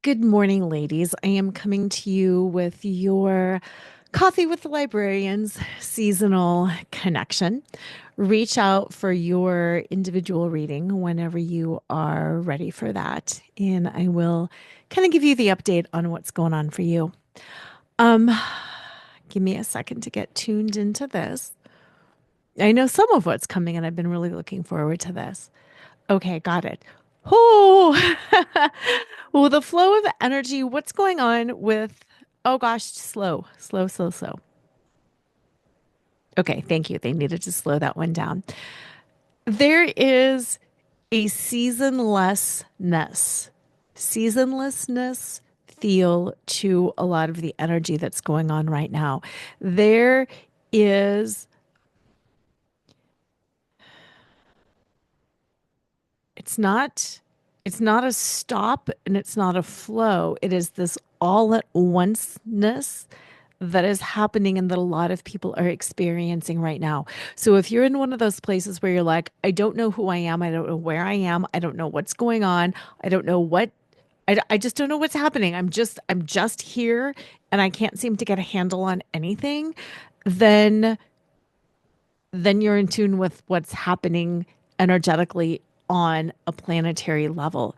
Good morning, ladies. I am coming to you with your Coffee with the Librarians seasonal connection. Reach out for your individual reading whenever you are ready for that, and I will kind of give you the update on what's going on for you. Um, Give me a second to get tuned into this. I know some of what's coming, and I've been really looking forward to this. Okay, got it. Oh, well, the flow of energy, what's going on with, oh gosh, slow, slow, slow, slow. Okay, thank you. They needed to slow that one down. There is a seasonlessness feel to a lot of the energy that's going on right now. There is, it's not, it's not a stop and it's not a flow. It is this all at onceness that is happening and that a lot of people are experiencing right now. So if you're in one of those places where you're like, I don't know who I am, I don't know where I am, I don't know what's going on, I don't know what I just don't know what's happening. I'm just here and I can't seem to get a handle on anything, then then you're in tune with what's happening energetically on a planetary level.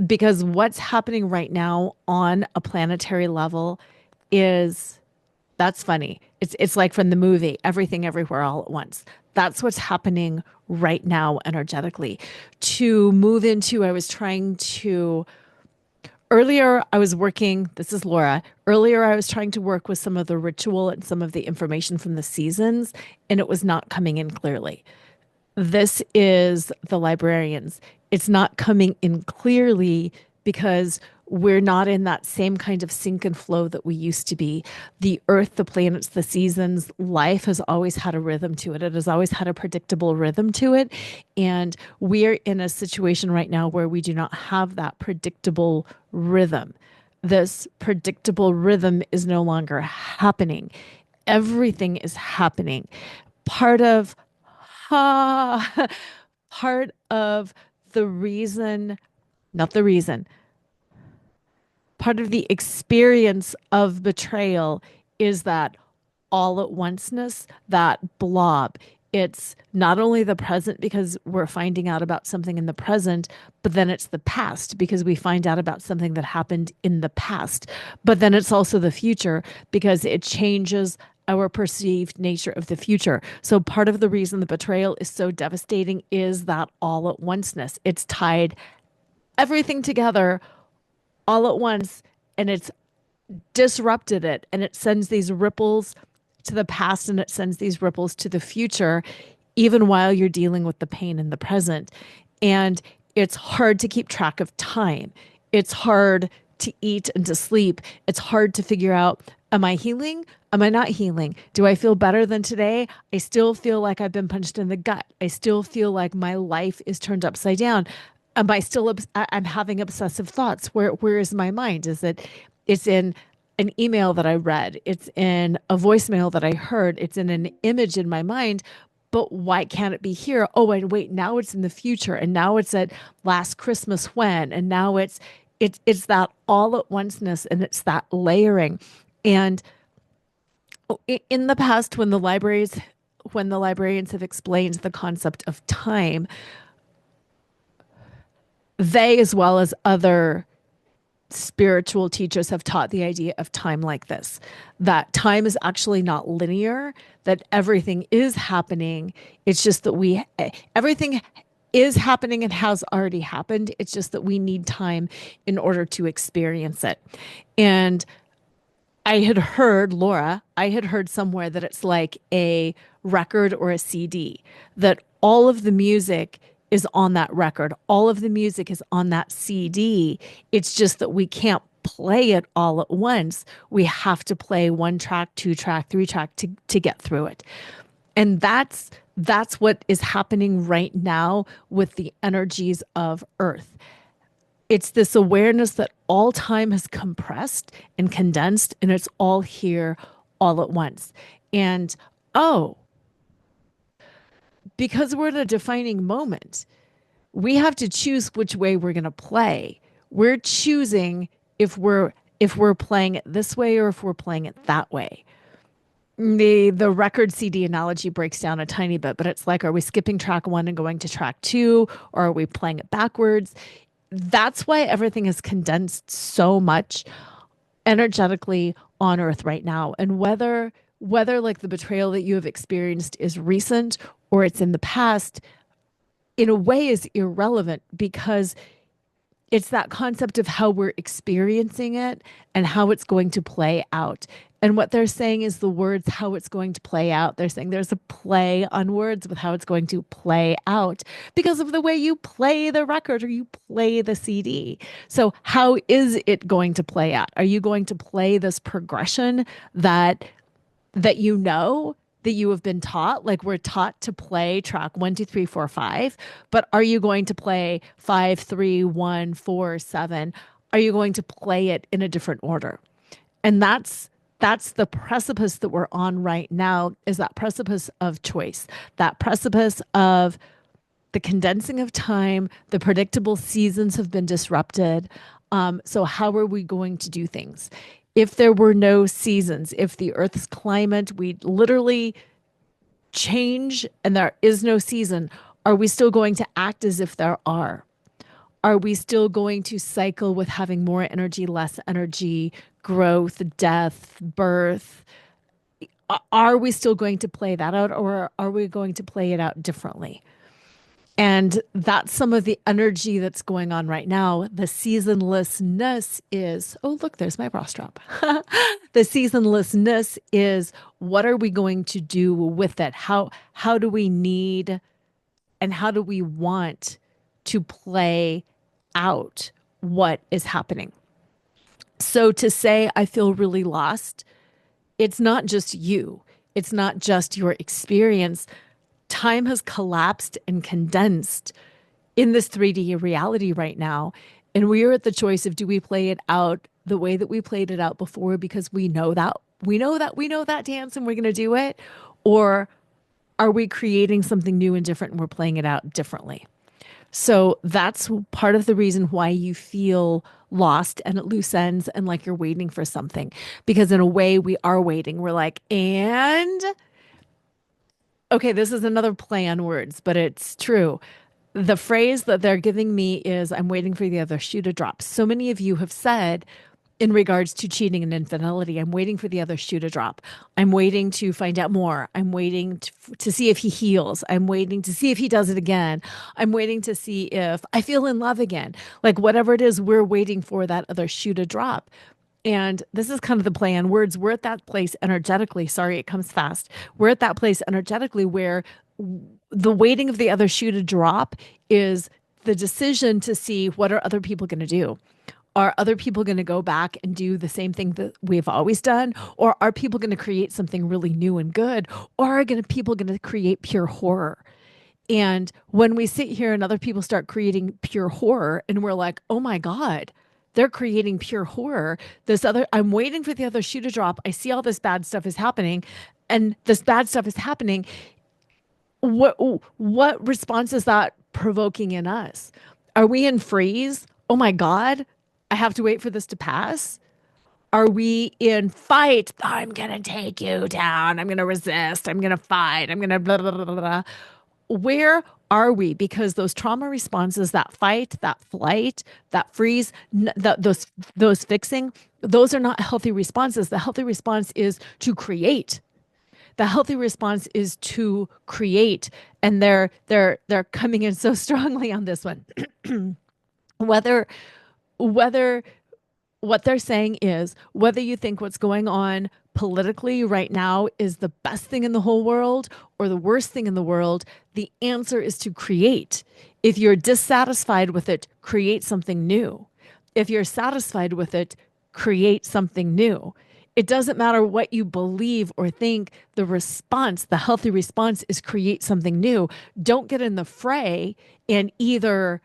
Because what's happening right now on a planetary level is that's funny. It's like from the movie Everything Everywhere All at Once. That's what's happening right now energetically. To move into, I was trying to earlier I was working, this is Laura. Earlier I was trying to work with some of the ritual and some of the information from the seasons and it was not coming in clearly. This is the librarians. It's not coming in clearly because we're not in that same kind of sync and flow that we used to be. The earth, the planets, the seasons, life has always had a rhythm to it. It has always had a predictable rhythm to it. And we're in a situation right now where we do not have that predictable rhythm. This predictable rhythm is no longer happening. Everything is happening. Part of Ah, part of the reason, not the reason, part of the experience of betrayal is that all at onceness, that blob. It's not only the present because we're finding out about something in the present, but then it's the past because we find out about something that happened in the past. But then it's also the future because it changes our perceived nature of the future. So part of the reason the betrayal is so devastating is that all at onceness. It's tied everything together all at once and it's disrupted it and it sends these ripples to the past and it sends these ripples to the future, even while you're dealing with the pain in the present. And it's hard to keep track of time. It's hard to eat and to sleep. It's hard to figure out, am I healing? Am I not healing? Do I feel better than today? I still feel like I've been punched in the gut. I still feel like my life is turned upside down. Am I still, I'm having obsessive thoughts. Where is my mind? Is it, it's in an email that I read. It's in a voicemail that I heard. It's in an image in my mind. But why can't it be here? Oh, and wait, now it's in the future. And now it's at last Christmas when, and now it's that all at onceness and it's that layering. And in the past, when the librarians have explained the concept of time, they as well as other spiritual teachers have taught the idea of time like this, that time is actually not linear, that everything is happening. It's just that everything is happening and has already happened. It's just that we need time in order to experience it. And I had heard, Laura, I had heard somewhere that it's like a record or a CD, that all of the music is on that record. All of the music is on that CD. It's just that we can't play it all at once. We have to play one track, two track, three track to get through it. And that's what is happening right now with the energies of Earth. It's this awareness that all time has compressed and condensed and it's all here all at once. And oh, because we're in a defining moment, we have to choose which way we're going to play. We're choosing if we're playing it this way or if we're playing it that way. The record CD analogy breaks down a tiny bit, but it's like, are we skipping track one and going to track two, or are we playing it backwards? That's why everything is condensed so much energetically on earth right now. And whether like the betrayal that you have experienced is recent or it's in the past, in a way is irrelevant because it's that concept of how we're experiencing it and how it's going to play out. And what they're saying is the words, how it's going to play out. They're saying there's a play on words with how it's going to play out because of the way you play the record or you play the CD. So, how is it going to play out? Are you going to play this progression that you know, that you have been taught, like we're taught to play track 1, 2, 3, 4, 5, but are you going to play 5, 3, 1, 4, 7? Are you going to play it in a different order? And that's the precipice that we're on right now, is that precipice of choice, that precipice of the condensing of time. The predictable seasons have been disrupted. So how are we going to do things? If there were no seasons, if the Earth's climate, we literally change and there is no season, are we still going to act as if there are? Are we still going to cycle with having more energy, less energy, growth, death, birth? Are we still going to play that out, or are we going to play it out differently? And that's some of the energy that's going on right now. The seasonlessness is, oh, look, there's my bra strap. The seasonlessness is, what are we going to do with it? How do we need and how do we want to play out what is happening? So to say, I feel really lost, it's not just you. It's not just your experience. Time has collapsed and condensed in this 3D reality right now. And we are at the choice of, do we play it out the way that we played it out before because we know that dance and we're going to do it? Or are we creating something new and different and we're playing it out differently? So that's part of the reason why you feel lost and at loose ends and like you're waiting for something. Because in a way, we are waiting. We're like, and okay, this is another play on words, but it's true. The phrase that they're giving me is, I'm waiting for the other shoe to drop. So many of you have said, in regards to cheating and infidelity, I'm waiting for the other shoe to drop. I'm waiting to find out more. I'm waiting to see if he heals. I'm waiting to see if he does it again. I'm waiting to see if I feel in love again. Like whatever it is, we're waiting for that other shoe to drop. And this is kind of the play on words. We're at that place energetically. Sorry, it comes fast. We're at that place energetically where the waiting of the other shoe to drop is the decision to see, what are other people going to do? Are other people going to go back and do the same thing that we've always done? Or are people going to create something really new and good? Or are people going to create pure horror? And when we sit here and other people start creating pure horror and we're like, oh my God, they're creating pure horror. I'm waiting for the other shoe to drop. I see all this bad stuff is happening and this bad stuff is happening. What response is that provoking in us? Are we in freeze? Oh my God, I have to wait for this to pass? Are we in fight? I'm going to take you down. I'm going to resist. I'm going to fight. I'm going to blah, blah, blah, blah, blah. Where are we? Because those trauma responses, that fight, that flight, that freeze, those fixing, those are not healthy responses. The healthy response is to create. The healthy response is to create. And they're coming in so strongly on this one. whether what they're saying is, whether you think what's going on politically right now is the best thing in the whole world or the worst thing in the world, the answer is to create. If you're dissatisfied with it, create something new. If you're satisfied with it, create something new. It doesn't matter what you believe or think, the response, the healthy response is create something new. Don't get in the fray and either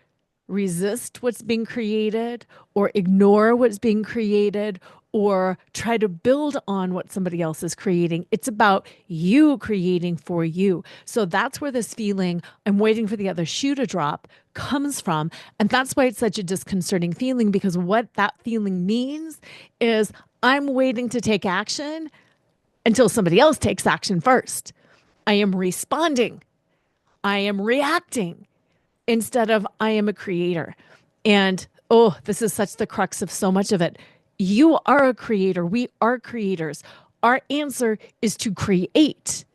resist what's being created or ignore what's being created or try to build on what somebody else is creating. It's about you creating for you. So that's where this feeling, I'm waiting for the other shoe to drop, comes from. And that's why it's such a disconcerting feeling, because what that feeling means is I'm waiting to take action until somebody else takes action first. I am responding, I am reacting instead of I am a creator. And oh, this is such the crux of so much of it. You are a creator. We are creators. Our answer is to create.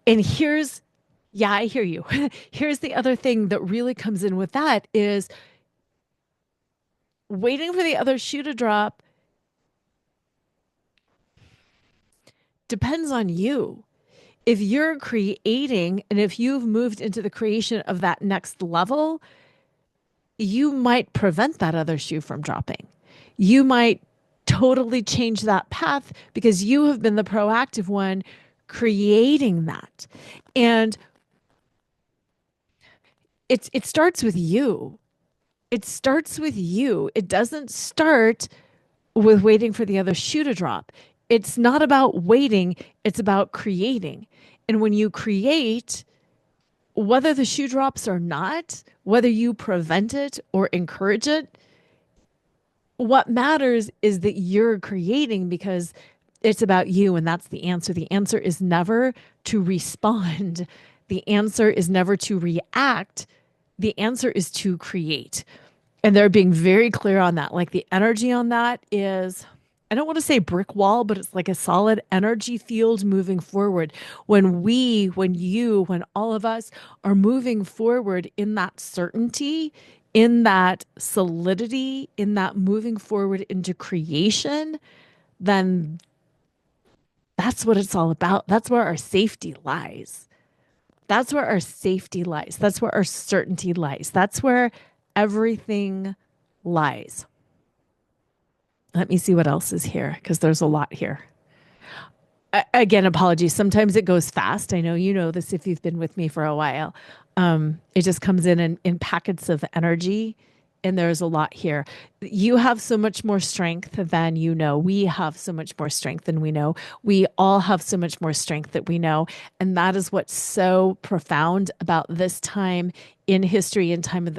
And here's, yeah, I hear you. Here's the other thing that really comes in with that is waiting for the other shoe to drop depends on you. If you're creating and if you've moved into the creation of that next level, you might prevent that other shoe from dropping. You might totally change that path because you have been the proactive one creating that. And it starts with you. It starts with you. It doesn't start with waiting for the other shoe to drop. It's not about waiting, it's about creating. And when you create, whether the shoe drops or not, whether you prevent it or encourage it, what matters is that you're creating because it's about you. And that's the answer. The answer is never to respond, the answer is never to react. The answer is to create. And they're being very clear on that. Like the energy on that is, I don't want to say brick wall, but it's like a solid energy field moving forward. When we, when you, when all of us are moving forward in that certainty, in that solidity, in that moving forward into creation, then that's what it's all about. That's where our safety lies. That's where our safety lies. That's where our certainty lies. That's where everything lies. Let me see what else is here because there's a lot here. Again, apologies. Sometimes it goes fast. I know you know this if you've been with me for a while. It just comes in packets of energy, and there's a lot here. You have so much more strength than you know. We have so much more strength than we know. We all have so much more strength that we know, and that is what's so profound about this time in history and time of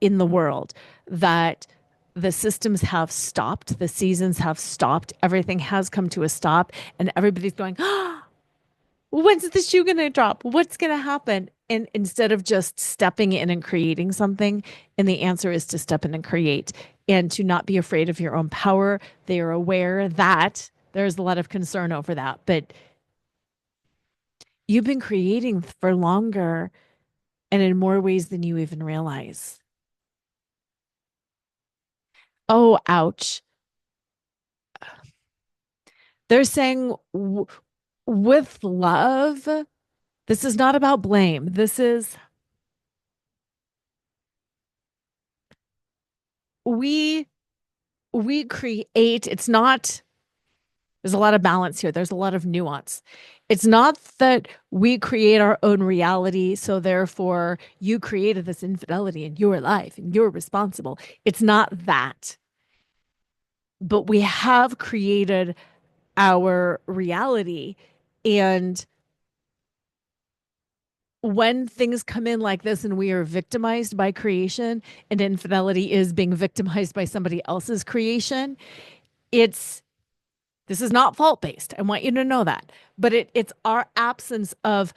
in the world, that the systems have stopped, the seasons have stopped, everything has come to a stop, and everybody's going, ah, when's the shoe going to drop? What's going to happen? And instead of just stepping in and creating something, and the answer is to step in and create and to not be afraid of your own power. They are aware that there's a lot of concern over that, but you've been creating for longer and in more ways than you even realize. Oh, ouch. They're saying with love, this is not about blame. This is we we create. It's not, there's a lot of balance here. There's a lot of nuance. It's not that we create our own reality, so therefore you created this infidelity in your life and you're responsible. It's not that. But we have created our reality. And when things come in like this and we are victimized by creation and infidelity is being victimized by somebody else's creation, it's this is not fault based. I want you to know that. But it's our absence of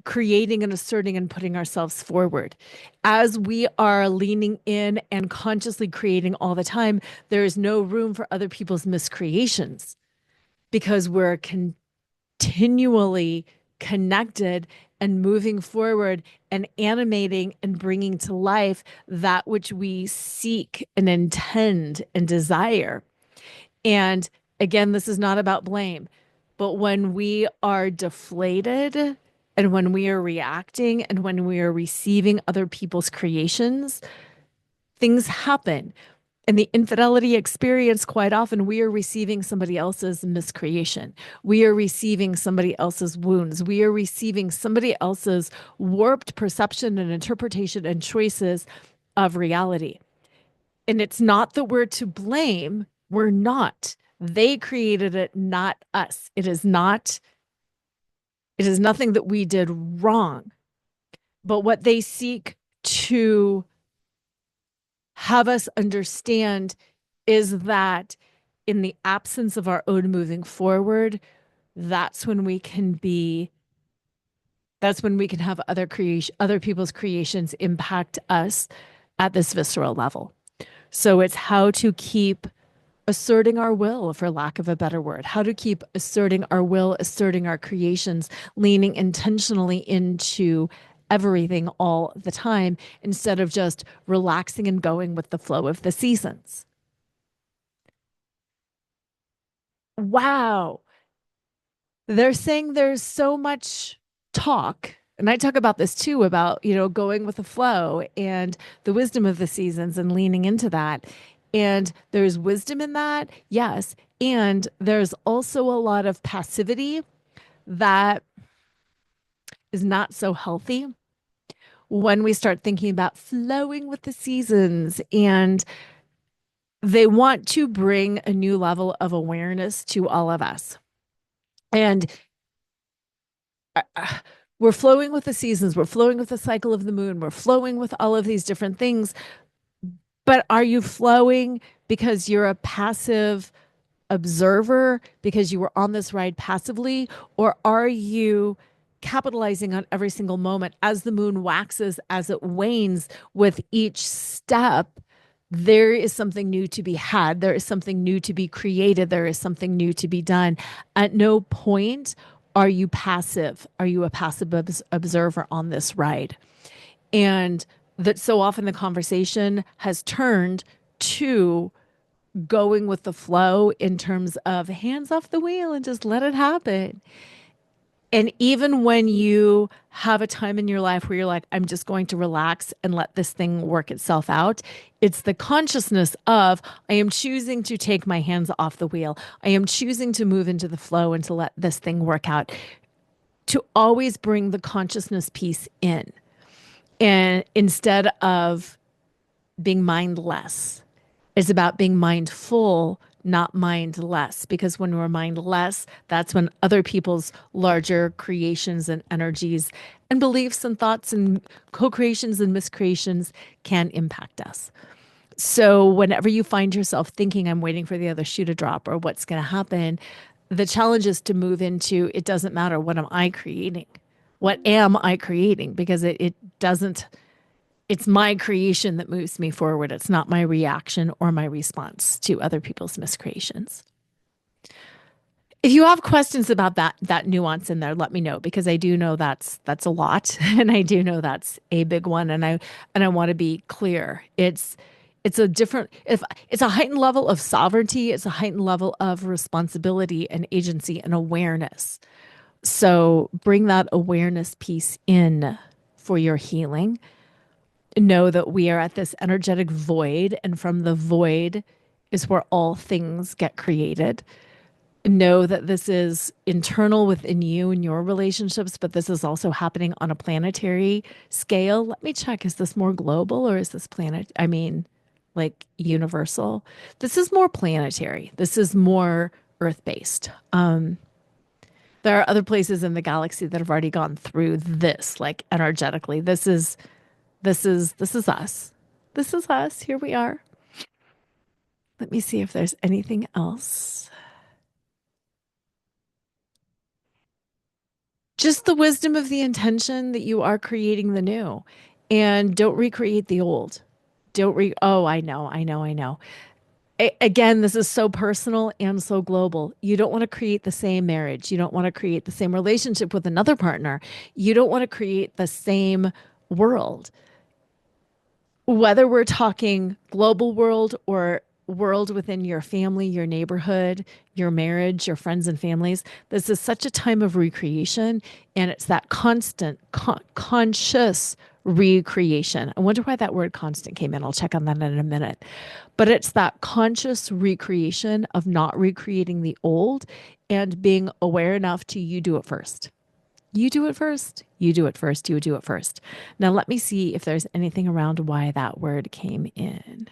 creating and asserting and putting ourselves forward. As we are leaning in and consciously creating all the time, there is no room for other people's miscreations because we're continually connected and moving forward and animating and bringing to life that which we seek and intend and desire. And again, this is not about blame, but when we are deflated and when we are reacting and when we are receiving other people's creations, things happen. In the infidelity experience, quite often we are receiving somebody else's miscreation. We are receiving somebody else's wounds. We are receiving somebody else's warped perception and interpretation and choices of reality. And it's not that we're to blame. We're not. They created it, not us. It is nothing that we did wrong. But what they seek to have us understand is that in the absence of our own moving forward, that's when we can be that's when we can have other people's creations impact us at this visceral level. So it's how to keep asserting our will, for lack of a better word, how to keep asserting our will, asserting our creations, leaning intentionally into everything all the time instead of just relaxing and going with the flow of the seasons. Wow. They're saying there's so much talk. And I talk about this too about, going with the flow and the wisdom of the seasons and leaning into that. And there's wisdom in that, yes. And there's also a lot of passivity that is not so healthy when we start thinking about flowing with the seasons. And they want to bring a new level of awareness to all of us. And we're flowing with the seasons, we're flowing with the cycle of the moon, we're flowing with all of these different things. But are you flowing because you're a passive observer, because you were on this ride passively? Or are you capitalizing on every single moment as the moon waxes, as it wanes with each step? There is something new to be had. There is something new to be created. There is something new to be done. At no point are you passive. Are you a passive observer on this ride? And that so often the conversation has turned to going with the flow in terms of hands off the wheel and just let it happen. And even when you have a time in your life where you're like, I'm just going to relax and let this thing work itself out, it's the consciousness of, I am choosing to take my hands off the wheel. I am choosing to move into the flow and to let this thing work out. To always bring the consciousness piece in. And instead of being mindless, it's about being mindful, not mindless. Because when we're mindless, that's when other people's larger creations and energies and beliefs and thoughts and co creations and miscreations can impact us. So, whenever you find yourself thinking, I'm waiting for the other shoe to drop or what's going to happen, the challenge is to move into it doesn't matter. What am I creating? What am I creating? Because it doesn't, it's my creation that moves me forward. It's not my reaction or my response to other people's miscreations. If you have questions about that nuance in there, let me know because I do know that's a lot and I do know that's a big one and I want to be clear. It's a different if it's a heightened level of sovereignty, it's a heightened level of responsibility and agency and awareness. So bring that awareness piece in for your healing. Know that we are at this energetic void, and from the void is where all things get created. Know that this is internal within you and your relationships, but this is also happening on a planetary scale. Let me check. Is this more global or is this like universal? This is more planetary. This is more earth based. There are other places in the galaxy that have already gone through this, like energetically. This is us. This is us. Here we are. Let me see if there's anything else. Just the wisdom of the intention that you are creating the new and don't recreate the old. Oh, I know. Again, this is so personal and so global. You don't want to create the same marriage. You don't want to create the same relationship with another partner. You don't want to create the same world. Whether we're talking global world or world within your family, your neighborhood, your marriage, your friends and families, this is such a time of recreation. And it's that constant, conscious recreation. I wonder why that word constant came in. I'll check on that in a minute. But it's that conscious recreation of not recreating the old and being aware enough to you do it first. You do it first. You do it first. You do it first. Now, let me see if there's anything around why that word came in.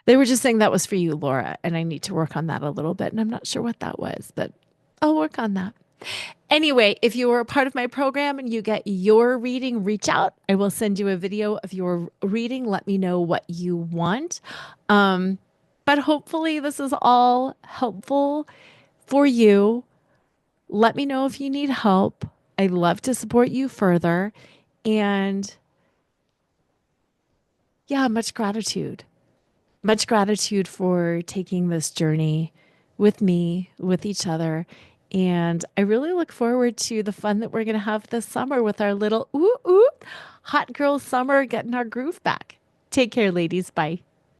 They were just saying that was for you, Laura, and I need to work on that a little bit. And I'm not sure what that was, but I'll work on that. Anyway, if you are a part of my program and you get your reading, reach out. I will send you a video of your reading. Let me know what you want. Um, but hopefully, this is all helpful for you. Let me know if you need help. I'd love to support you further. And yeah, much gratitude. Much gratitude for taking this journey with me, with each other. And I really look forward to the fun that we're going to have this summer with our little hot girl summer, getting our groove back. Take care, ladies. Bye.